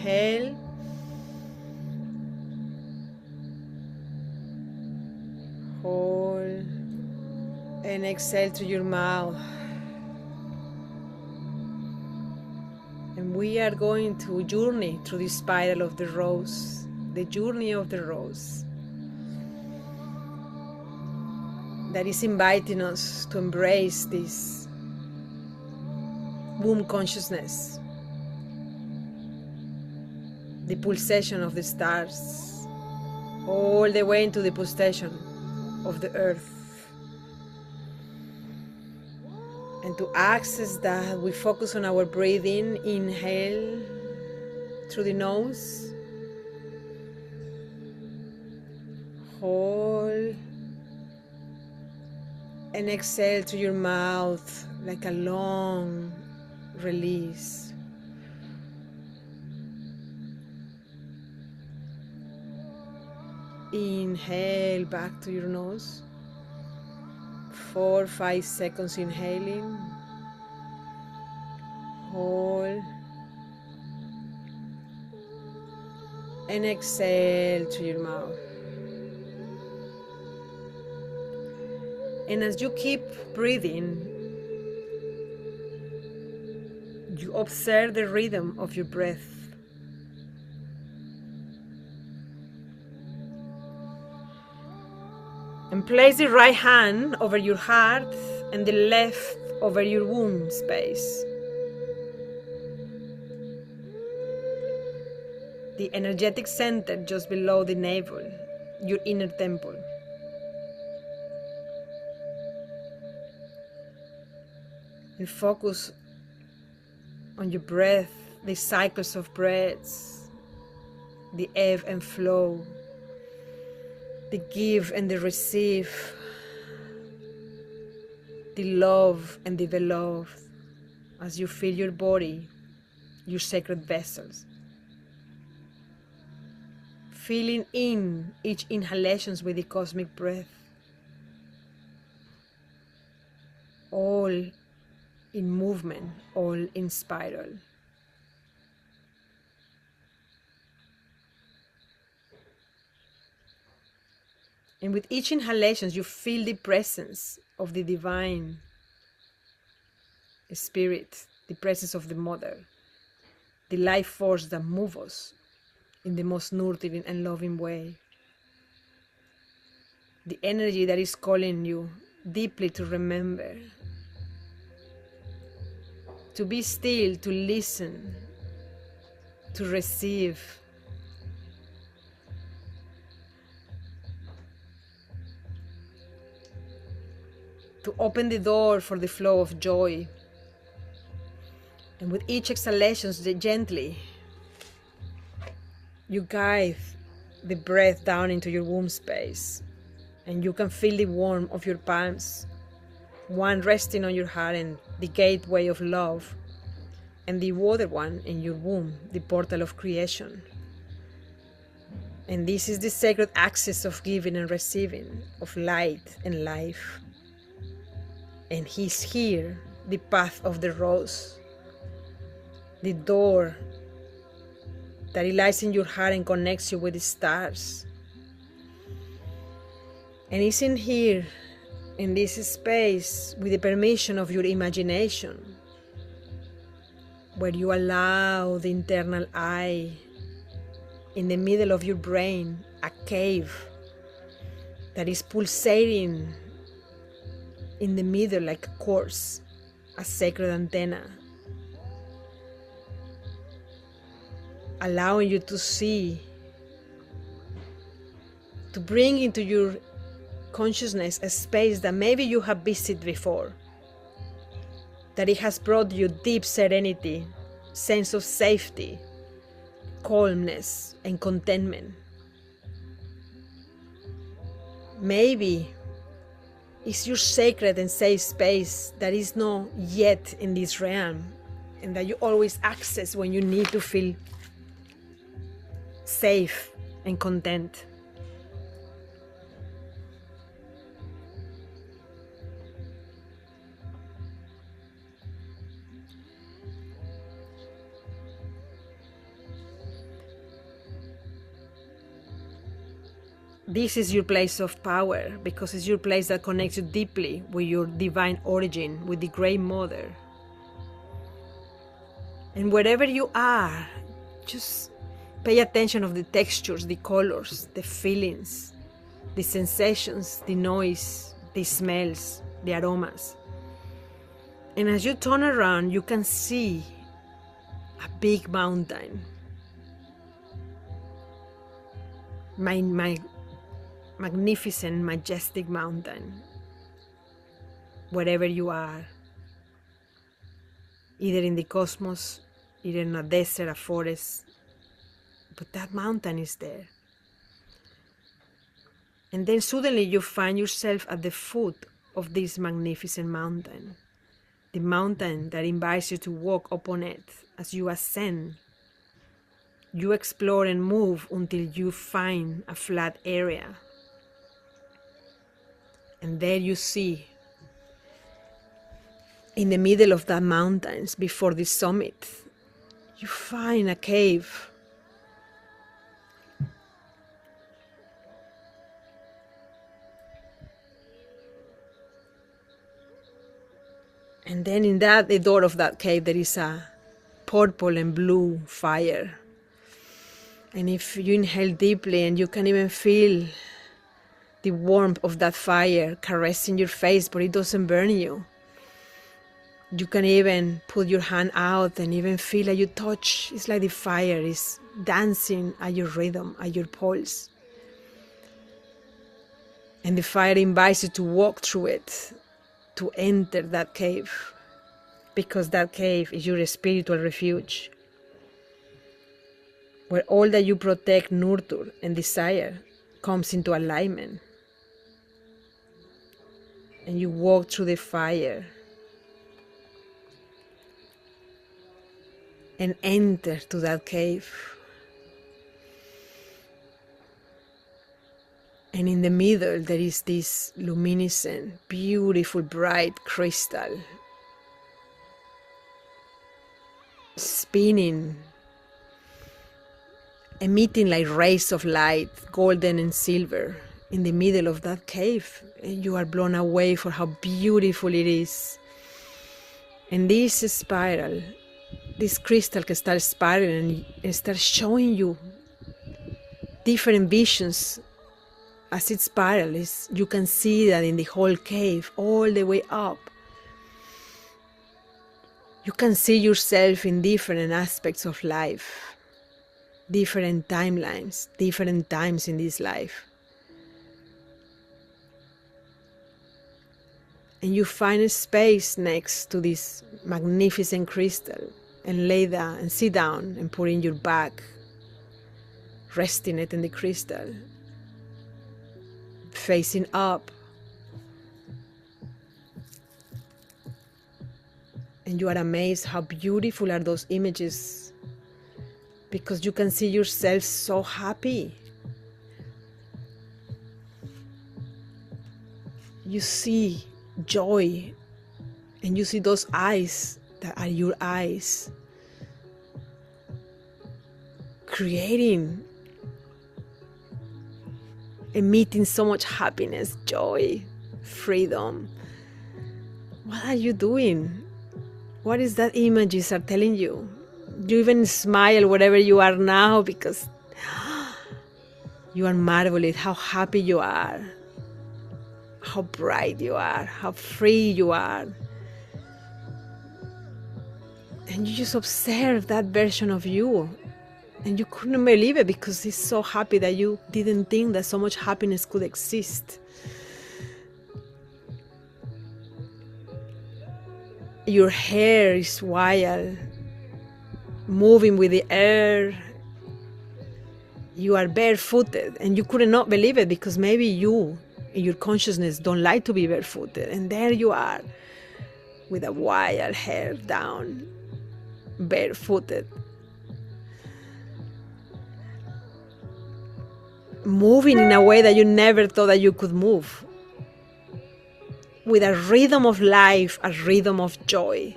Inhale. Hold. And exhale through your mouth. And we are going to journey through the spiral of the rose, the journey of the rose, that is inviting us to embrace this womb consciousness, the pulsation of the stars, all the way into the pulsation of the earth. And to access that, we focus on our breathing. Inhale through the nose. Hold. And exhale through your mouth like a long release. Inhale back to your nose. 4 or 5 seconds inhaling. Hold. And exhale to your mouth. And as you keep breathing, you observe the rhythm of your breath. And place the right hand over your heart and the left over your womb space. The energetic center just below the navel, your inner temple. And focus on your breath, the cycles of breaths, the ebb and flow, the give and the receive, the love and the beloved, as you fill your body, your sacred vessels. Filling in each inhalations with the cosmic breath, all in movement, all in spiral. And with each inhalation, you feel the presence of the divine spirit, the presence of the mother, the life force that moves us in the most nurturing and loving way. The energy that is calling you deeply to remember, to be still, to listen, to receive, to open the door for the flow of joy. And with each exhalation, gently, you guide the breath down into your womb space. And you can feel the warmth of your palms, one resting on your heart and the gateway of love, and the other one in your womb, the portal of creation. And this is the sacred access of giving and receiving, of light and life. And he's here, the path of the rose, the door that lies in your heart and connects you with the stars. And he's in here, in this space, with the permission of your imagination, where you allow the internal eye, in the middle of your brain, a cave that is pulsating in the middle like a course, a sacred antenna, allowing you to see, to bring into your consciousness a space that maybe you have visited before, that it has brought you deep serenity, sense of safety, calmness, and contentment. Maybe it's your sacred and safe space that is not yet in this realm, and that you always access when you need to feel safe and content. this is your place of power, because it's your place that connects you deeply with your divine origin, with the Great Mother. And wherever you are, just pay attention of the textures, the colors, the feelings, the sensations, the noise, the smells, the aromas. And as you turn around, you can see a big mountain. My magnificent, majestic mountain. Wherever you are, either in the cosmos, either in a desert, a forest, but that mountain is there. And then suddenly you find yourself at the foot of this magnificent mountain, the mountain that invites you to walk upon it. As you ascend, you explore and move until you find a flat area. And there you see, in the middle of that mountains, before the summit, you find a cave. And then in the door of that cave, there is a purple and blue fire. And if you inhale deeply, and you can even feel the warmth of that fire caressing your face, but it doesn't burn you. You can even put your hand out and even feel like you touch. It's like the fire is dancing at your rhythm, at your pulse. And the fire invites you to walk through it, to enter that cave, because that cave is your spiritual refuge, where all that you protect, nurture, and desire comes into alignment. And you walk through the fire and enter to that cave. And in the middle there is this luminescent, beautiful, bright crystal spinning, emitting like rays of light, golden and silver, in the middle of that cave. And you are blown away for how beautiful it is. And this spiral, this crystal can start spiraling and start showing you different visions. As it spirals, you can see that in the whole cave, all the way up, you can see yourself in different aspects of life, different timelines, different times in this life. And you find a space next to this magnificent crystal, and lay down and sit down and put in your back, resting it in the crystal, facing up. And you are amazed how beautiful are those images, because you can see yourself so happy. You see joy, and you see those eyes that are your eyes, creating, emitting so much happiness, joy, freedom. What are you doing? What is that images are telling you? You even smile wherever you are now, because you are marvelous how happy you are, how bright you are, how free you are. And you just observe that version of you, and you couldn't believe it, because it's so happy that you didn't think that so much happiness could exist. Your hair is wild, moving with the air. You are barefooted, and you could not believe it, because maybe you, in your consciousness, don't like to be barefooted. And there you are, with a wild hair down, barefooted, moving in a way that you never thought that you could move, with a rhythm of life, a rhythm of joy.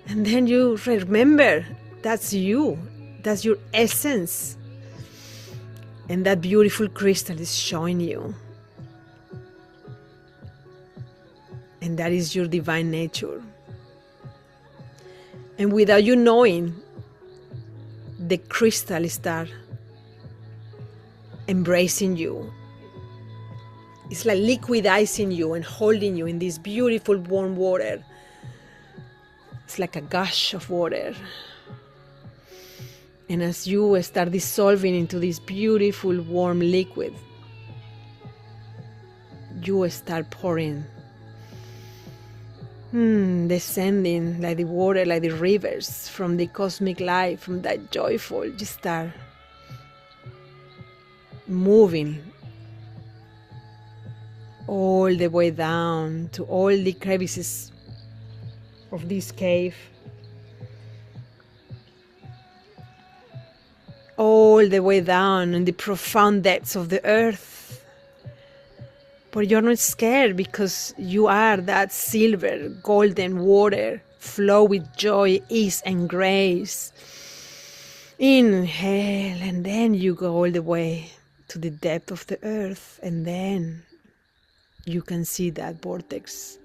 And then you remember, that's you, that's your essence. And that beautiful crystal is showing you. And that is your divine nature. And without you knowing, the crystal starts embracing you. It's like liquidizing you and holding you in this beautiful warm water. It's like a gush of water. And as you start dissolving into this beautiful warm liquid, you start pouring, descending like the water, like the rivers from the cosmic light, from that joyful. You start moving all the way down to all the crevices of this cave, all the way down in the profound depths of the earth. But you're not scared because you are that silver, golden water, flow with joy, ease, and grace. Inhale, and then you go all the way to the depth of the earth, and then you can see that vortex.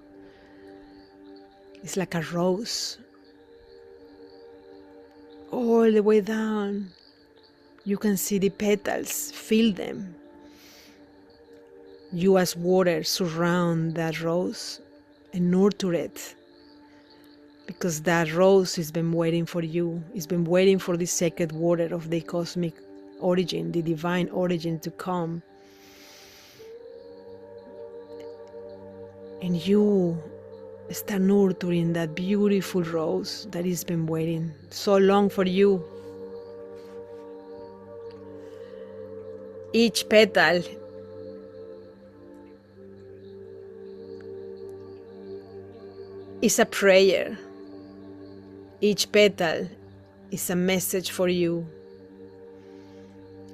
It's like a rose. All the way down, you can see the petals, feel them. You as water surround that rose and nurture it, because that rose has been waiting for you. It's been waiting for the sacred water of the cosmic origin, the divine origin to come. And you start nurturing that beautiful rose that has been waiting so long for you. Each petal is a prayer. Each petal is a message for you.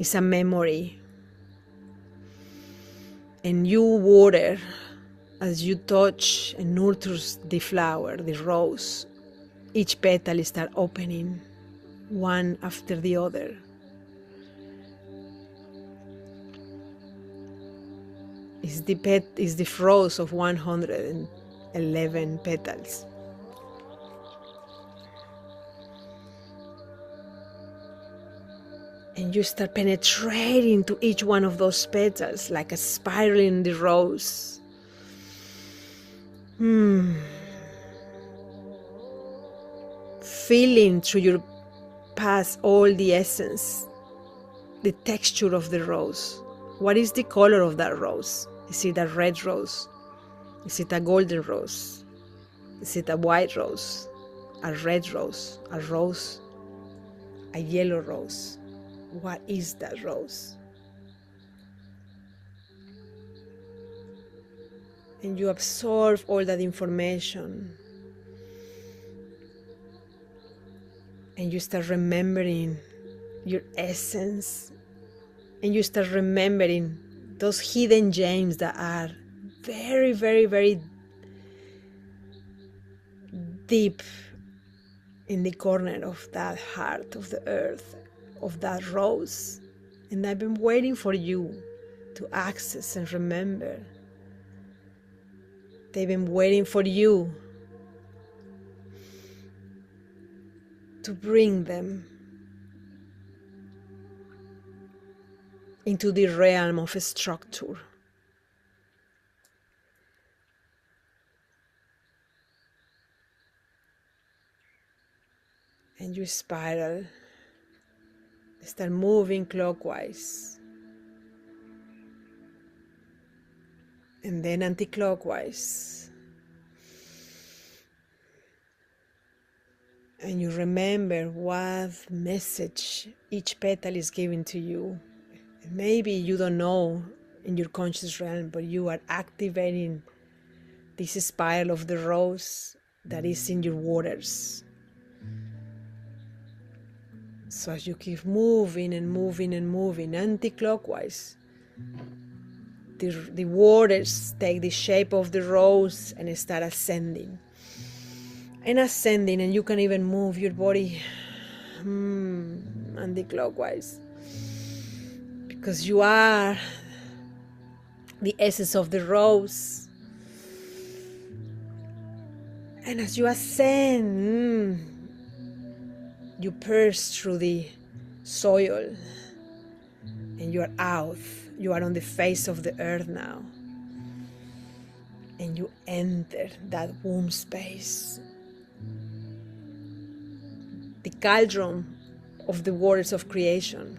It's a memory. And you water, as you touch and nurture the flower, the rose, each petal starts opening one after the other. It's the rose of 111 petals. And you start penetrating to each one of those petals like a spiral in the rose. Feeling through your past all the essence, the texture of the rose. What is the color of that rose? Is it a red rose? Is it a golden rose? Is it a white rose? A red rose? A rose? A yellow rose? What is that rose? And you absorb all that information. And you start remembering your essence. And you start remembering those hidden gems that are very, very, very deep in the corner of that heart of the earth, of that rose. And I've been waiting for you to access and remember. They've been waiting for you to bring them into the realm of structure. And you spiral, start moving clockwise, and then anti-clockwise. And you remember what message each petal is giving to you. Maybe you don't know in your conscious realm, but you are activating this spiral of the rose that is in your waters. So as you keep moving and moving and moving anti-clockwise, the waters take the shape of the rose and start ascending. And ascending, and you can even move your body anti-clockwise. because you are the essence of the rose. And as you ascend, you pierce through the soil and you are out. You are on the face of the earth now. And you enter that womb space. The cauldron of the waters of creation.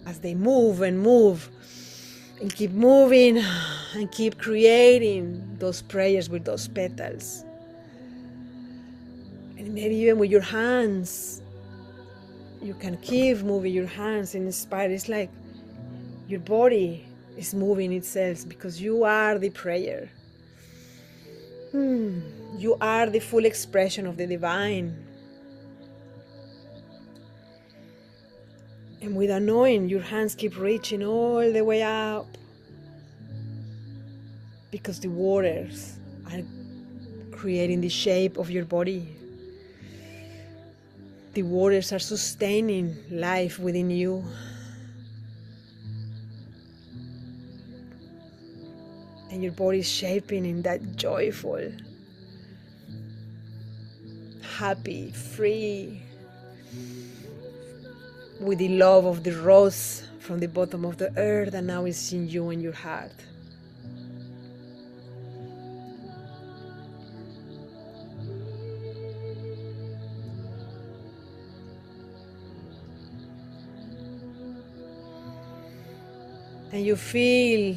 As they move and move and keep moving and keep creating those prayers with those petals. And maybe even with your hands, you can keep moving your hands and inspire. It's like your body is moving itself because you are the prayer. You are the full expression of the divine. And without knowing, your hands keep reaching all the way up because the waters are creating the shape of your body. The waters are sustaining life within you. And your body is shaping in that joyful, happy, free, with the love of the rose from the bottom of the earth, and now it's in you and your heart. And you feel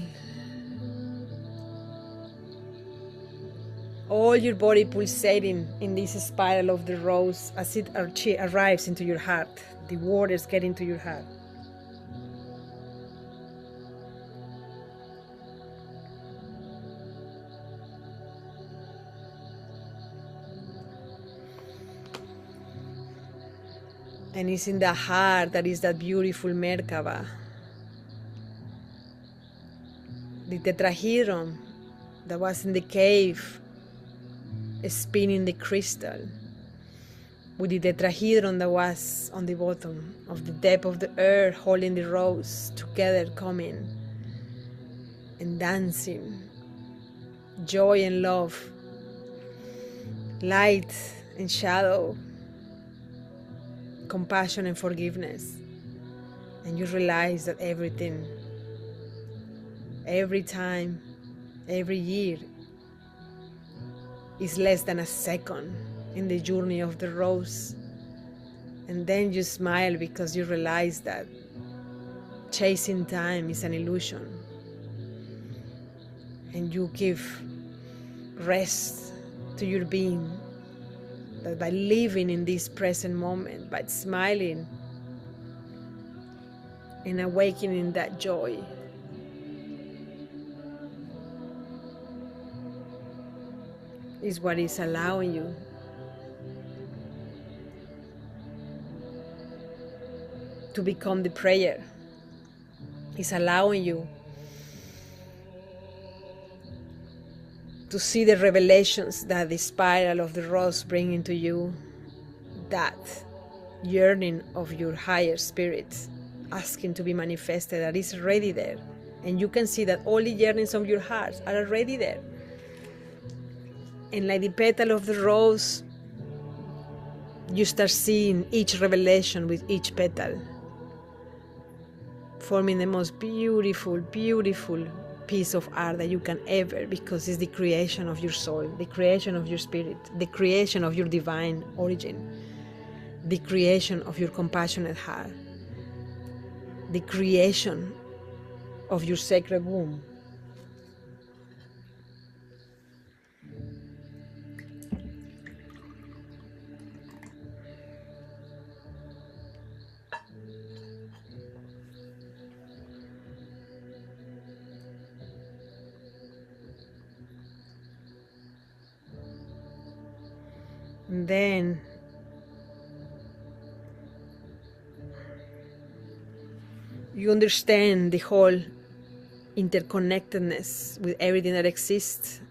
all your body pulsating in this spiral of the rose as it arrives into your heart. The waters get into your heart. And it's in the heart that is that beautiful Merkaba, the tetrahedron that was in the cave spinning the crystal, with the tetrahedron that was on the bottom of the depth of the earth holding the rose together, coming and dancing, joy and love, light and shadow, compassion and forgiveness. And you realize that everything, every time, every year is less than a second in the journey of the rose. And then you smile because you realize that chasing time is an illusion. And you give rest to your being, that by living in this present moment, by smiling and awakening that joy, is what is allowing you to become the prayer. It's allowing you to see the revelations that the spiral of the rose bring into you, that yearning of your higher spirit asking to be manifested, that is already there. And you can see that all the yearnings of your heart are already there. And like the petal of the rose, you start seeing each revelation with each petal, forming the most beautiful, beautiful piece of art that you can ever, because it's the creation of your soul, the creation of your spirit, the creation of your divine origin, the creation of your compassionate heart, the creation of your sacred womb. And then you understand the whole interconnectedness with everything that exists,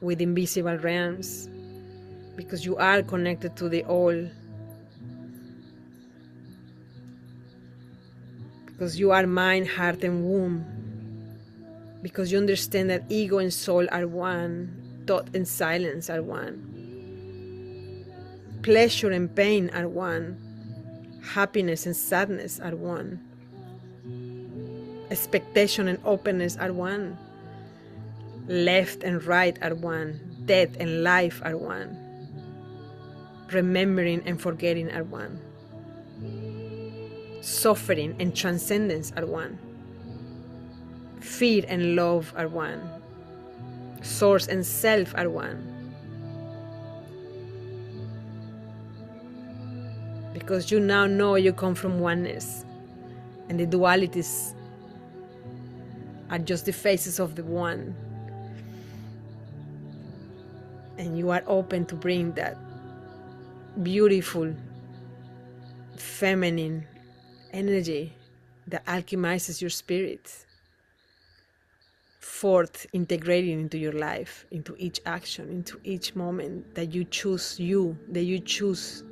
with invisible realms, because you are connected to the all. because you are mind, heart, and womb, because you understand that ego and soul are one, thought and silence are one, pleasure and pain are one, happiness and sadness are one, expectation and openness are one, left and right are one, death and life are one, remembering and forgetting are one, suffering and transcendence are one, fear and love are one, source and self are one. Because you now know you come from oneness, and the dualities are just the faces of the one. And you are open to bring that beautiful feminine energy that alchemizes your spirit forth, integrating into your life, into each action, into each moment that you choose that you choose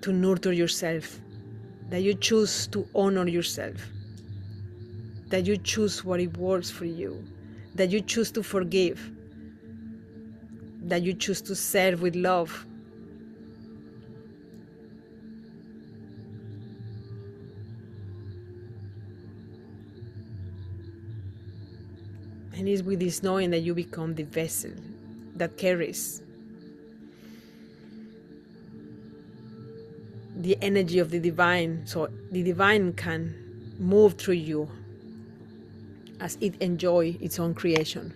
to nurture yourself, that you choose to honor yourself, that you choose what it works for you, that you choose to forgive, that you choose to serve with love. And it's with this knowing that you become the vessel that carries the energy of the divine, so the divine can move through you as it enjoys its own creation.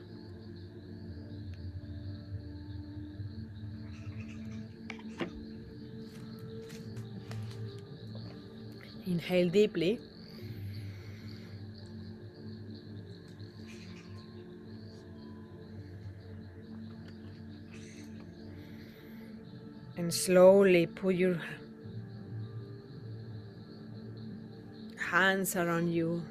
Inhale deeply. And slowly put your hands around you.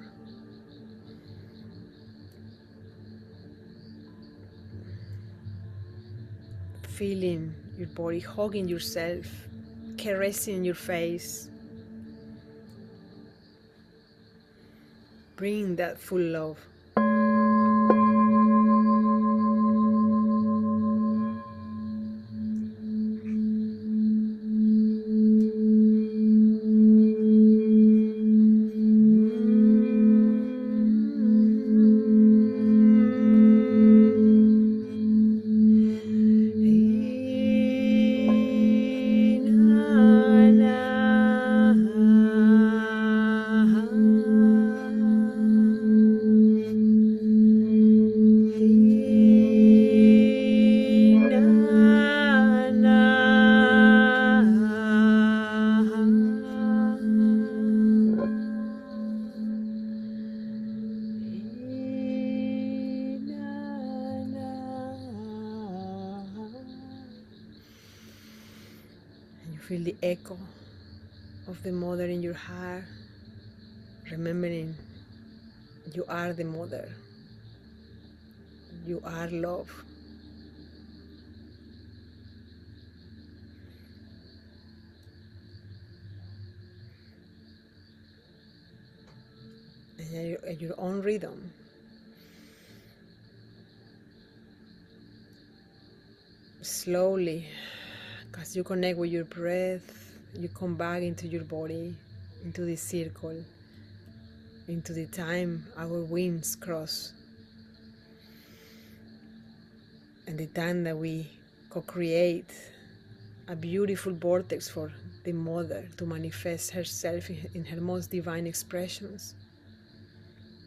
Feeling your body, hugging yourself, caressing your face. Bring that full love. Feel the echo of the mother in your heart, remembering you are the mother, you are love. And at your own rhythm, slowly, as you connect with your breath, you come back into your body, into the circle, into the time our wings cross, and the time that we co-create a beautiful vortex for the mother to manifest herself in her most divine expressions.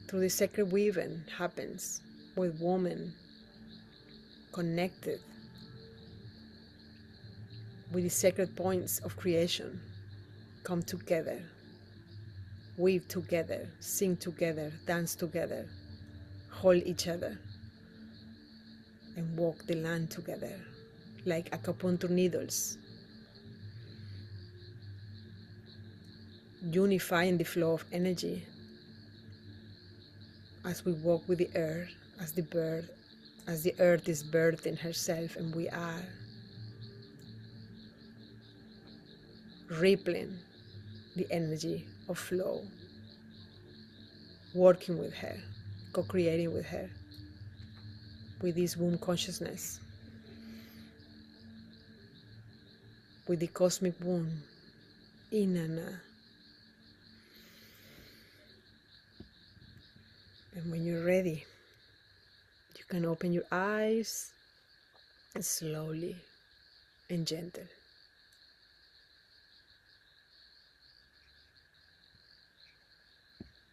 Through the sacred weaving happens with woman connected with the sacred points of creation, come together, weave together, sing together, dance together, hold each other, and walk the land together like acupuncture needles, unifying the flow of energy as we walk with the earth, as the earth is birthing herself and we are rippling the energy of flow, working with her, co-creating with her, with this womb consciousness, with the cosmic womb, in and out. And when you're ready, you can open your eyes slowly and gentle.